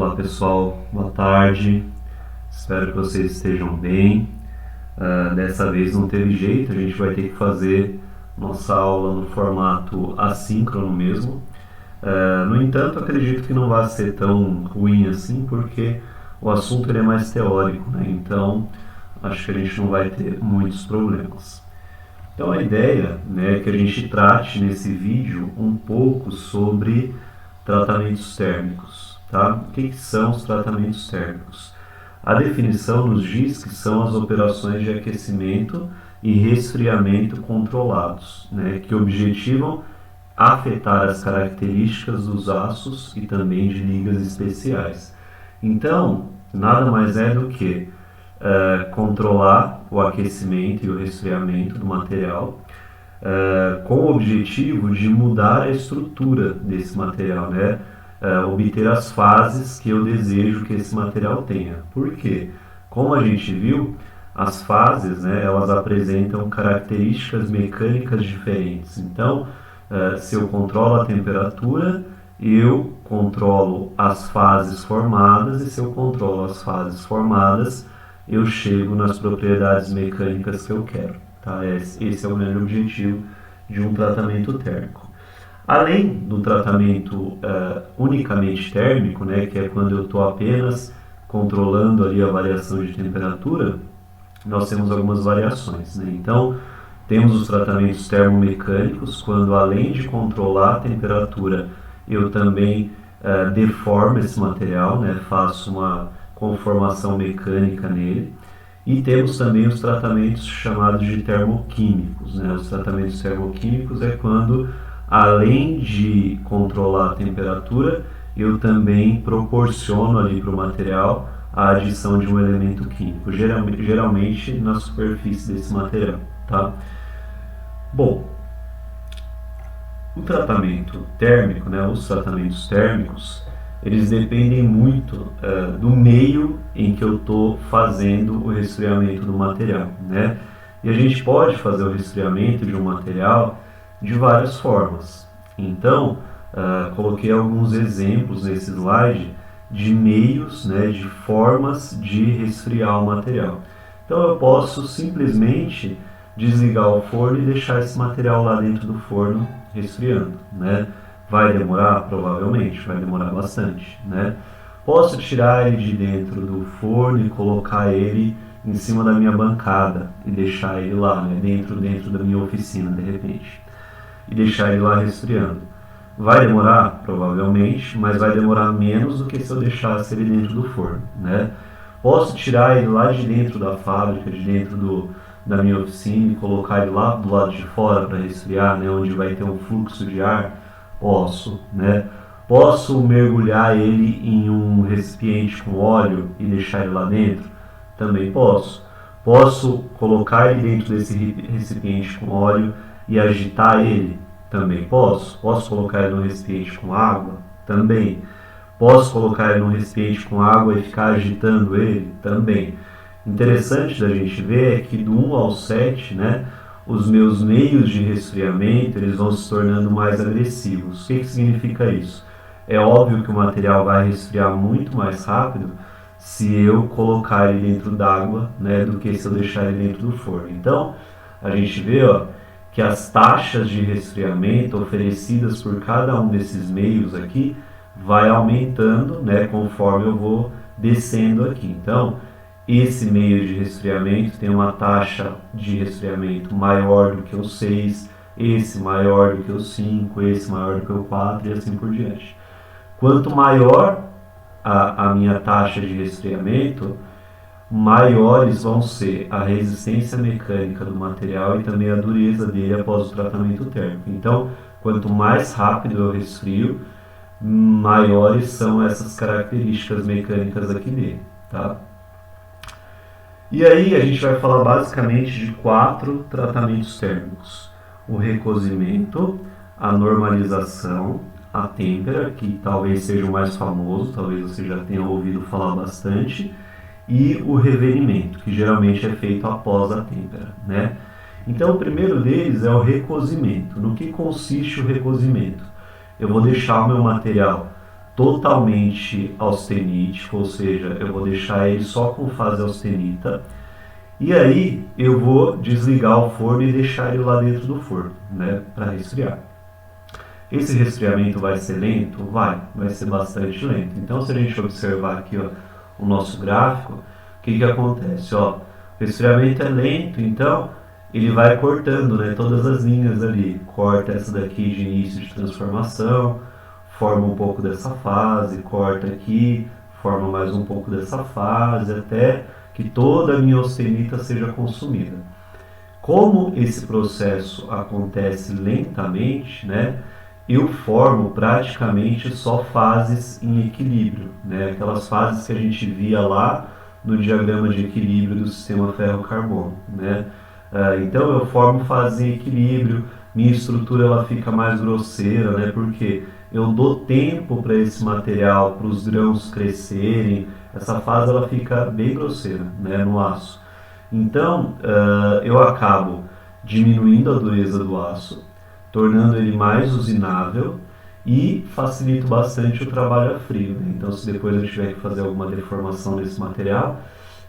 Olá pessoal, boa tarde, espero que vocês estejam bem. Dessa vez não teve jeito, a gente vai ter que fazer nossa aula no formato assíncrono mesmo. No entanto, acredito que não vai ser tão ruim assim, porque o assunto ele é mais teórico, né? Então acho que a gente não vai ter muitos problemas. Então a ideia, né, é que a gente trate nesse vídeo um pouco sobre tratamentos térmicos. Tá? O que são os tratamentos térmicos? A definição nos diz que são as operações de aquecimento e resfriamento controlados, né, que objetivam afetar as características dos aços e também de ligas especiais. Então, nada mais é do que controlar o aquecimento e o resfriamento do material com o objetivo de mudar a estrutura desse material, né? Obter as fases que eu desejo que esse material tenha. Por quê? Como a gente viu, as fases, né, elas apresentam características mecânicas diferentes. Então, se eu controlo a temperatura, eu controlo as fases formadas, e se eu controlo as fases formadas, eu chego nas propriedades mecânicas que eu quero. Tá? Esse é o grande objetivo de um tratamento térmico. Além do tratamento unicamente térmico, né, que é quando eu estou apenas controlando ali a variação de temperatura, nós temos algumas variações. Né? Então, temos os tratamentos termomecânicos, quando além de controlar a temperatura, eu também deformo esse material, né, faço uma conformação mecânica nele. E temos também os tratamentos chamados de termoquímicos. Né? Os tratamentos termoquímicos é quando, além de controlar a temperatura, eu também proporciono ali para o material a adição de um elemento químico, geralmente na superfície desse material. Tá? Bom, o tratamento térmico, né, os tratamentos térmicos, eles dependem muito do meio em que eu estou fazendo o resfriamento do material, né? E a gente pode fazer o resfriamento de um material de várias formas. Então, coloquei alguns exemplos nesse slide de meios, né, de formas de resfriar o material. Então eu posso simplesmente desligar o forno e deixar esse material lá dentro do forno resfriando, né? Vai demorar? Provavelmente, vai demorar bastante, né? Posso tirar ele de dentro do forno e colocar ele em cima da minha bancada e deixar ele lá, né? dentro da minha oficina, de repente, e deixar ele lá resfriando. Vai demorar? Provavelmente, mas vai demorar menos do que se eu deixasse ele dentro do forno, né? Posso tirar ele lá de dentro da fábrica, de dentro da minha oficina e colocar ele lá do lado de fora para resfriar, né? Onde vai ter um fluxo de ar? Posso, né? Posso mergulhar ele em um recipiente com óleo e deixar ele lá dentro? Também posso. Posso colocar ele dentro desse recipiente com óleo e agitar ele? Também posso. Posso colocar ele num recipiente com água? Também. Posso colocar ele num recipiente com água e ficar agitando ele? Também. Interessante da gente ver é que do 1 ao 7, né, os meus meios de resfriamento eles vão se tornando mais agressivos. O que significa isso? É óbvio que o material vai resfriar muito mais rápido se eu colocar ele dentro d'água, né, do que se eu deixar ele dentro do forno. Então, a gente vê que as taxas de resfriamento oferecidas por cada um desses meios aqui vai aumentando, né, conforme eu vou descendo aqui. Então, esse meio de resfriamento tem uma taxa de resfriamento maior do que o 6, esse maior do que o 5, esse maior do que o 4 e assim por diante. Quanto maior a minha taxa de resfriamento, maiores vão ser a resistência mecânica do material e também a dureza dele após o tratamento térmico. Então, quanto mais rápido eu resfrio, maiores são essas características mecânicas aqui dele. Tá? E aí a gente vai falar basicamente de 4 tratamentos térmicos: o recozimento, a normalização, a têmpera, que talvez seja o mais famoso, talvez você já tenha ouvido falar bastante, e o revenimento, que geralmente é feito após a têmpera, né? Então o primeiro deles é o recozimento. No que consiste o recozimento? Eu vou deixar o meu material totalmente austenítico, ou seja, eu vou deixar ele só com fase austenita. E aí eu vou desligar o forno e deixar ele lá dentro do forno, né, para resfriar. Esse resfriamento vai ser lento? Vai ser bastante lento. Então, se a gente observar aqui, ó, o nosso gráfico, o que acontece? Ó, o resfriamento é lento, então ele vai cortando, né, todas as linhas ali. Corta essa daqui de início de transformação, forma um pouco dessa fase, corta aqui, forma mais um pouco dessa fase, até que toda a minha austenita seja consumida. Como esse processo acontece lentamente, né, eu formo praticamente só fases em equilíbrio, né, aquelas fases que a gente via lá no diagrama de equilíbrio do sistema ferro-carbono, né. Então eu formo fases em equilíbrio, minha estrutura ela fica mais grosseira, né, porque eu dou tempo para esse material, para os grãos crescerem. Essa fase ela fica bem grosseira, né, no aço. Então eu acabo diminuindo a dureza do aço, tornando ele mais usinável e facilito bastante o trabalho a frio, né? Então, se depois eu tiver que fazer alguma deformação nesse material,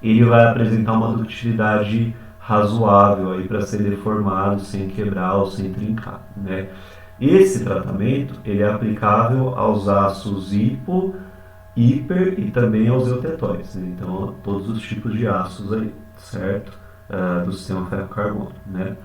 ele vai apresentar uma ductilidade razoável aí para ser deformado sem quebrar ou sem trincar, né? Esse tratamento ele é aplicável aos aços hipo, hiper e também aos eutetóides, né? Então, todos os tipos de aços aí, certo? Do sistema ferro-carbono, né?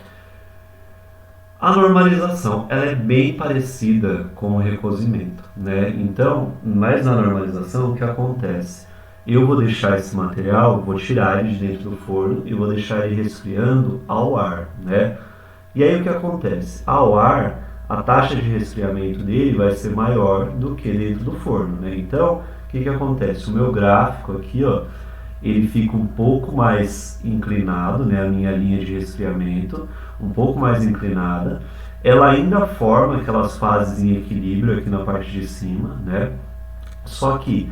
A normalização ela é bem parecida com o recozimento, né? Então, mas na normalização o que acontece? Eu vou deixar esse material, vou tirar ele de dentro do forno e vou deixar ele resfriando ao ar, né? E aí o que acontece? Ao ar, a taxa de resfriamento dele vai ser maior do que dentro do forno, né? Então, o que acontece? O meu gráfico aqui, ó, ele fica um pouco mais inclinado, né? A minha linha de resfriamento, um pouco mais inclinada. Ela ainda forma aquelas fases em equilíbrio aqui na parte de cima, né? Só que,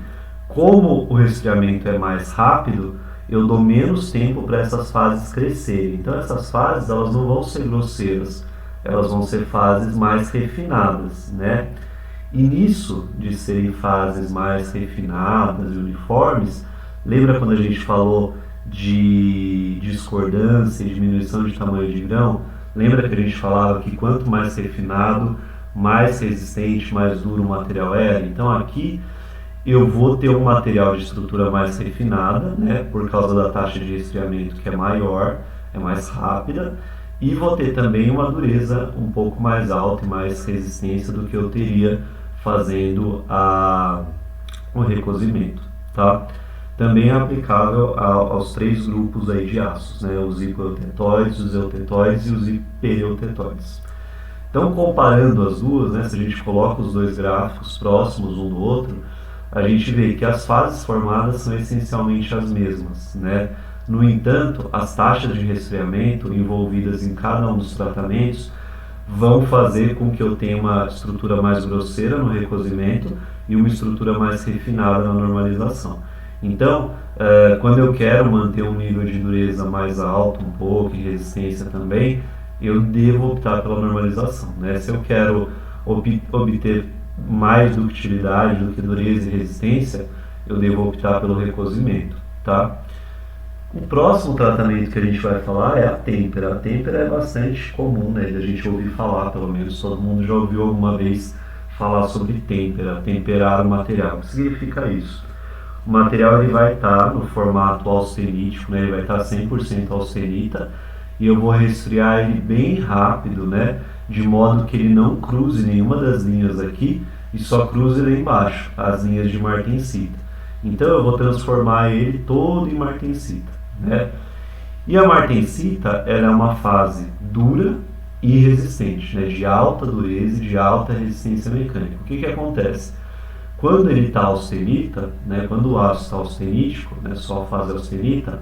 como o resfriamento é mais rápido, eu dou menos tempo para essas fases crescerem. Então essas fases elas não vão ser grosseiras, elas vão ser fases mais refinadas, né? E nisso de serem fases mais refinadas e uniformes, lembra quando a gente falou de discordância e diminuição de tamanho de grão? Lembra que a gente falava que quanto mais refinado, mais resistente, mais duro o material era? Então aqui eu vou ter um material de estrutura mais refinada, né, por causa da taxa de resfriamento que é maior, é mais rápida, e vou ter também uma dureza um pouco mais alta e mais resistência do que eu teria fazendo o recozimento, tá? Também é aplicável aos três grupos aí de aços, né, os hipoeutetóides, os eutetóides e os hipereutetóides. Então, comparando as duas, né, se a gente coloca os dois gráficos próximos um do outro, a gente vê que as fases formadas são essencialmente as mesmas, né? No entanto, as taxas de resfriamento envolvidas em cada um dos tratamentos vão fazer com que eu tenha uma estrutura mais grosseira no recozimento e uma estrutura mais refinada na normalização. Então, quando eu quero manter um nível de dureza mais alto um pouco e resistência também, eu devo optar pela normalização, né? Se eu quero obter mais ductilidade do que dureza e resistência, eu devo optar pelo recozimento, tá? O próximo tratamento que a gente vai falar é a têmpera. A têmpera é bastante comum, né, da gente ouvir falar, pelo menos todo mundo já ouviu alguma vez falar sobre têmpera, temperar o material. O que significa isso? O material ele vai estar no formato austenítico, né, ele vai estar 100% austenita, e eu vou resfriar ele bem rápido, né, de modo que ele não cruze nenhuma das linhas aqui e só cruze lá embaixo, as linhas de martensita. Então eu vou transformar ele todo em martensita, né? E a martensita ela é uma fase dura e resistente, né, de alta dureza e de alta resistência mecânica. O que acontece? Quando ele está austenita, né, quando o aço está austenítico, né, só a fase austenita,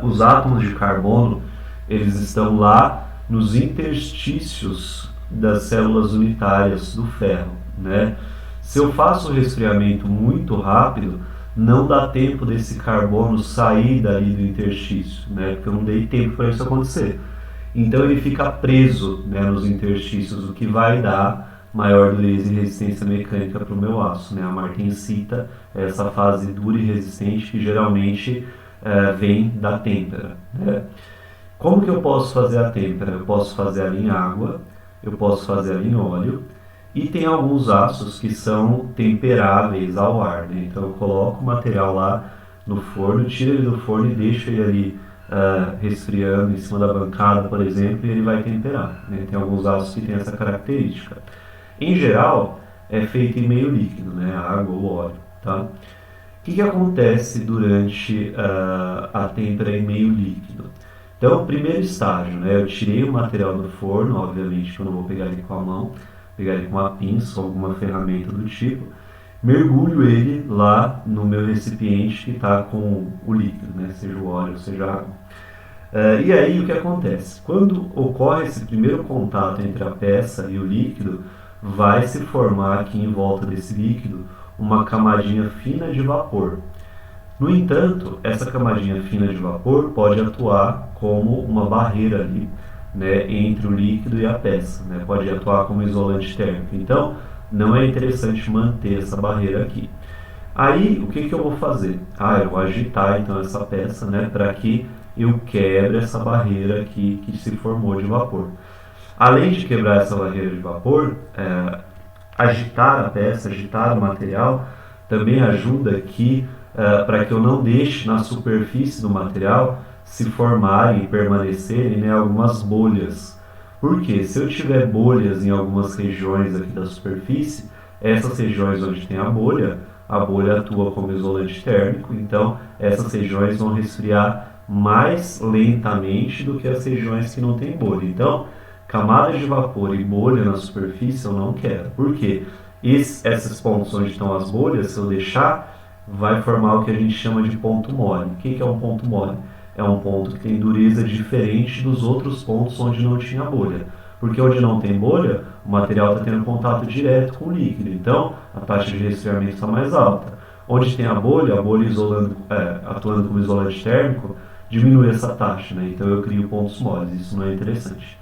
os átomos de carbono eles estão lá nos interstícios das células unitárias do ferro, né? Se eu faço o resfriamento muito rápido, não dá tempo desse carbono sair dali do interstício, né? Porque eu não dei tempo para isso acontecer. Então ele fica preso, né, nos interstícios, o que vai dar maior dureza e resistência mecânica para o meu aço, né? A martensita é essa fase dura e resistente que geralmente vem da têmpera, né? Como que eu posso fazer a têmpera? Eu posso fazer ela em água, eu posso fazer ela em óleo, e tem alguns aços que são temperáveis ao ar, né? Então eu coloco o material lá no forno, tiro ele do forno e deixo ele ali resfriando em cima da bancada, por exemplo, e ele vai temperar, né? Tem alguns aços que têm essa característica. Em geral, é feito em meio líquido, né? Água ou óleo, tá? O que acontece durante a têmpera em meio líquido? Então, primeiro estágio, né? Eu tirei o material do forno, obviamente que eu não vou pegar ele com a mão, pegar ele com uma pinça ou alguma ferramenta do tipo, mergulho ele lá no meu recipiente que está com o líquido, né? Seja o óleo, seja a água. E aí o que acontece? Quando ocorre esse primeiro contato entre a peça e o líquido, vai se formar aqui em volta desse líquido uma camadinha fina de vapor. No entanto, essa camadinha fina de vapor pode atuar como uma barreira ali, né, entre o líquido e a peça, né, pode atuar como isolante térmico. Então, não é interessante manter essa barreira aqui. Aí, o que eu vou fazer? Eu vou agitar então essa peça, né, para que eu quebre essa barreira aqui que se formou de vapor. Além de quebrar essa barreira de vapor, agitar a peça, agitar o material, também ajuda aqui para que eu não deixe na superfície do material se formarem e permanecerem, né, algumas bolhas. Porque se eu tiver bolhas em algumas regiões aqui da superfície, essas regiões onde tem a bolha atua como isolante térmico, então essas regiões vão resfriar mais lentamente do que as regiões que não tem bolha. Então, camadas de vapor e bolha na superfície eu não quero. Por quê? Esses pontos onde estão as bolhas, se eu deixar, vai formar o que a gente chama de ponto mole. O que é um ponto mole? É um ponto que tem dureza diferente dos outros pontos onde não tinha bolha. Porque onde não tem bolha, o material está tendo contato direto com o líquido. Então, a taxa de resfriamento está mais alta. Onde tem a bolha atuando como isolante térmico, diminui essa taxa, né? Então eu crio pontos moles. Isso não é interessante.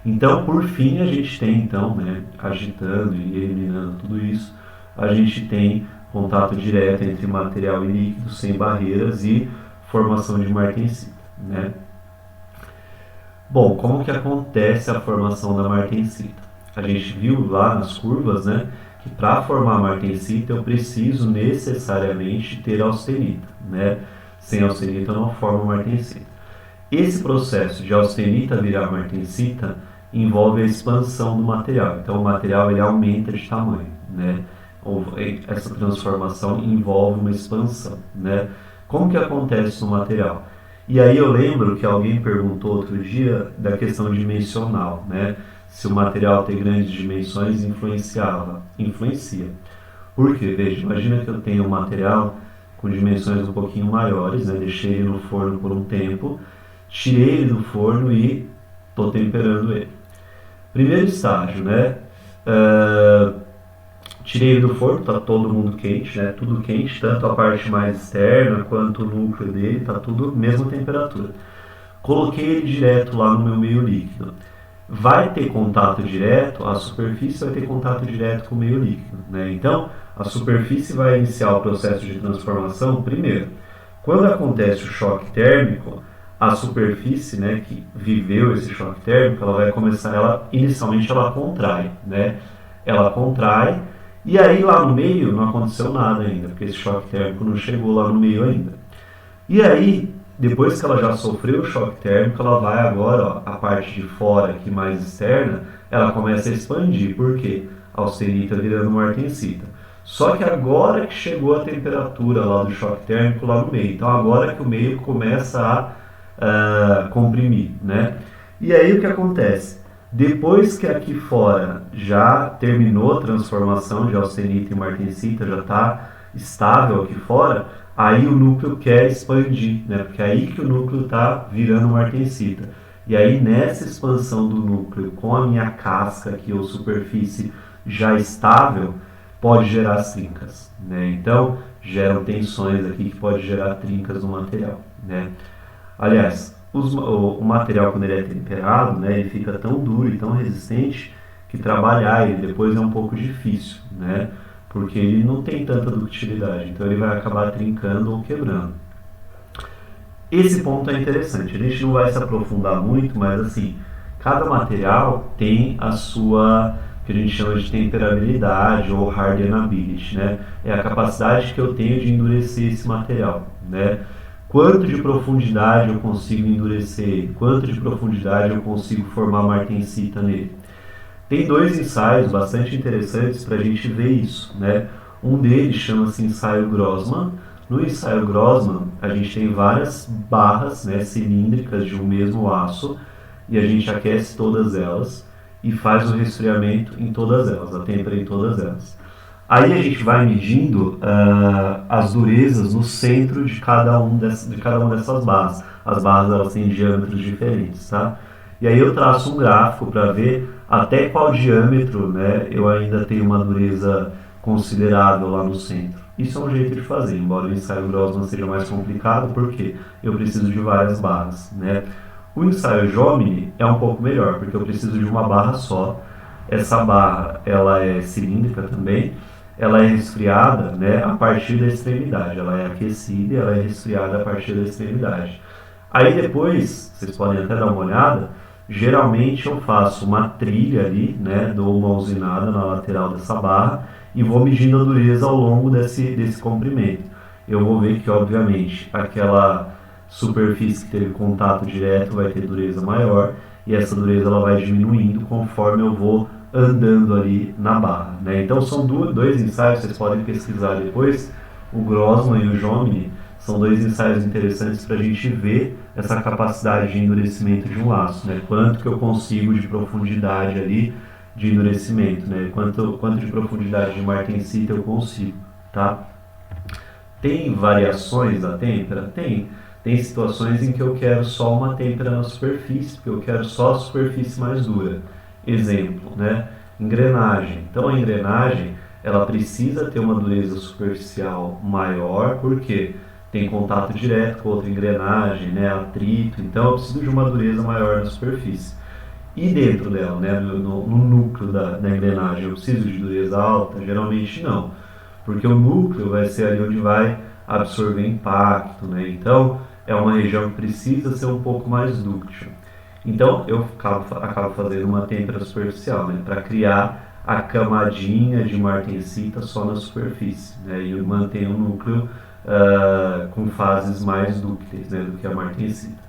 Então, por fim, a gente tem, então, né, agitando e eliminando tudo isso, a gente tem contato direto entre material e líquido, sem barreiras, e formação de martensita, né? Bom, como que acontece a formação da martensita? A gente viu lá nas curvas, né, que para formar martensita eu preciso necessariamente ter austenita, né? Sem austenita eu não formo martensita. Esse processo de austenita virar martensita envolve a expansão do material. Então o material ele aumenta de tamanho, né? Essa transformação envolve uma expansão, né? Como que acontece no material? E aí eu lembro que alguém perguntou outro dia da questão dimensional, né? Se o material tem grandes dimensões influencia. Por quê? Veja, imagina que eu tenho um material com dimensões um pouquinho maiores, né? Deixei ele no forno por um tempo, tirei ele do forno e estou temperando ele. Primeiro estágio, né? Tirei ele do forno, está todo mundo quente, né? Tudo quente, tanto a parte mais externa quanto o núcleo dele, está tudo mesma temperatura. Coloquei ele direto lá no meu meio líquido. Vai ter contato direto, a superfície vai ter contato direto com o meio líquido, né? Então, a superfície vai iniciar o processo de transformação primeiro. Quando acontece o choque térmico, a superfície, né, que viveu esse choque térmico, ela vai começar, inicialmente ela contrai, né? Ela contrai, e aí lá no meio não aconteceu nada ainda, porque esse choque térmico não chegou lá no meio ainda. E aí, depois que ela já sofreu o choque térmico, ela vai agora, ó, a parte de fora aqui mais externa, ela começa a expandir. Por quê? A austenita virando martensita. Só que agora que chegou a temperatura lá do choque térmico lá no meio. Então agora que o meio começa a comprimir, né? E aí o que acontece? Depois que aqui fora já terminou a transformação de austenita e martensita, já está estável aqui fora, aí o núcleo quer expandir, né? Porque é aí que o núcleo está virando martensita. E aí nessa expansão do núcleo, com a minha casca aqui ou superfície já estável, pode gerar as trincas, né? Então geram tensões aqui que pode gerar trincas no material, né? Aliás, o material quando ele é temperado, né, ele fica tão duro e tão resistente que trabalhar ele depois é um pouco difícil, né? Porque ele não tem tanta ductilidade, então ele vai acabar trincando ou quebrando. Esse ponto é interessante, a gente não vai se aprofundar muito, mas assim, cada material tem a sua, que a gente chama de temperabilidade ou hardenability, né? É a capacidade que eu tenho de endurecer esse material, né? Quanto de profundidade eu consigo endurecer, quanto de profundidade eu consigo formar martensita nele. Tem dois ensaios bastante interessantes para a gente ver isso, né? Um deles chama-se ensaio Grossman. No ensaio Grossman, a gente tem várias barras, né, cilíndricas de um mesmo aço e a gente aquece todas elas e faz o resfriamento em todas elas, a têmpera em todas elas. Aí a gente vai medindo as durezas no centro de cada uma dessas barras. As barras elas têm diâmetros diferentes, tá? E aí eu traço um gráfico para ver até qual diâmetro, né, eu ainda tenho uma dureza considerável lá no centro. Isso é um jeito de fazer, embora o ensaio Grossman seja mais complicado, porque eu preciso de várias barras, né? O ensaio Jomini é um pouco melhor, porque eu preciso de uma barra só. Essa barra ela é cilíndrica também, ela é resfriada, né, a partir da extremidade, ela é aquecida e ela é resfriada a partir da extremidade. Aí depois, vocês podem até dar uma olhada, geralmente eu faço uma trilha ali, né, dou uma usinada na lateral dessa barra e vou medindo a dureza ao longo desse comprimento. Eu vou ver que, obviamente, aquela superfície que teve contato direto vai ter dureza maior e essa dureza ela vai diminuindo conforme eu vou andando ali na barra, né? Então são dois ensaios, vocês podem pesquisar depois, o Grossman e o Jomini, são dois ensaios interessantes para a gente ver essa capacidade de endurecimento de um aço, né? Quanto que eu consigo de profundidade ali de endurecimento, né? Quanto de profundidade de martensita eu consigo, tá? Tem variações da têmpera? Tem situações em que eu quero só uma têmpera na superfície, porque eu quero só a superfície mais dura. Exemplo, né? Engrenagem. Então a engrenagem ela precisa ter uma dureza superficial maior, porque tem contato direto com outra engrenagem, né? Atrito. Então eu preciso de uma dureza maior na superfície. E dentro dela, né? No núcleo da engrenagem, eu preciso de dureza alta? Geralmente não, porque o núcleo vai ser ali onde vai absorver impacto, né? Então é uma região que precisa ser um pouco mais dúctil. Então eu acabo fazendo uma têmpera superficial, né, para criar a camadinha de martensita só na superfície, né, e manter o núcleo com fases mais dúcteis, né, do que a martensita.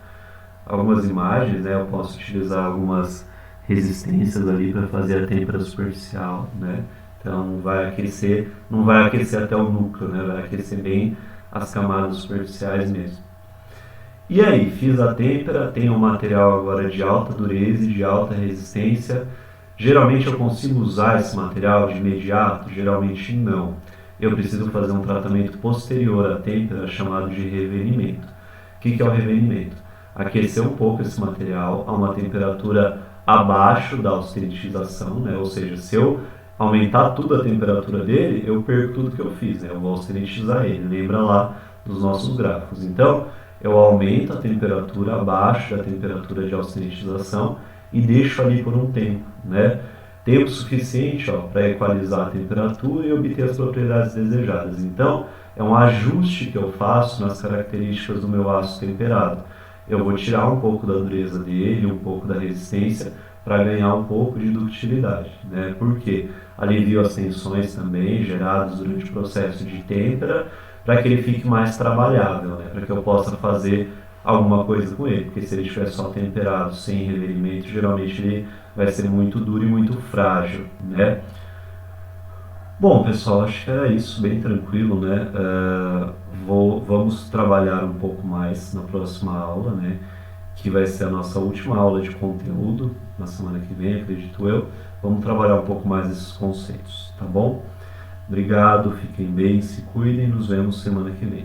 Algumas imagens, né, eu posso utilizar algumas resistências ali para fazer a têmpera superficial, né. Então vai aquecer, não vai aquecer até o núcleo, né, vai aquecer bem as camadas superficiais mesmo. E aí, fiz a têmpera, tenho um material agora de alta dureza e de alta resistência. Geralmente eu consigo usar esse material de imediato? Geralmente não. Eu preciso fazer um tratamento posterior à têmpera chamado de revenimento. O que é o revenimento? Aquecer um pouco esse material a uma temperatura abaixo da austeritização, né? Ou seja, se eu aumentar tudo a temperatura dele, eu perco tudo que eu fiz, né? Eu vou austeritizar ele, lembra lá dos nossos gráficos. Então, eu aumento a temperatura abaixo da temperatura de austeritização e deixo ali por um tempo, né? Tempo suficiente para equalizar a temperatura e obter as propriedades desejadas. Então, é um ajuste que eu faço nas características do meu aço temperado. Eu vou tirar um pouco da dureza dele, um pouco da resistência, para ganhar um pouco de ductilidade, né? Porque alivio as tensões também geradas durante o processo de têmpera, para que ele fique mais trabalhável, né? Para que eu possa fazer alguma coisa com ele, porque se ele estiver só temperado, sem reverimento, geralmente ele vai ser muito duro e muito frágil, né? Bom, pessoal, acho que era isso, bem tranquilo, né? Vamos trabalhar um pouco mais na próxima aula, né? Que vai ser a nossa última aula de conteúdo, na semana que vem, acredito eu. Vamos trabalhar um pouco mais esses conceitos, tá bom? Obrigado, fiquem bem, se cuidem, nos vemos semana que vem.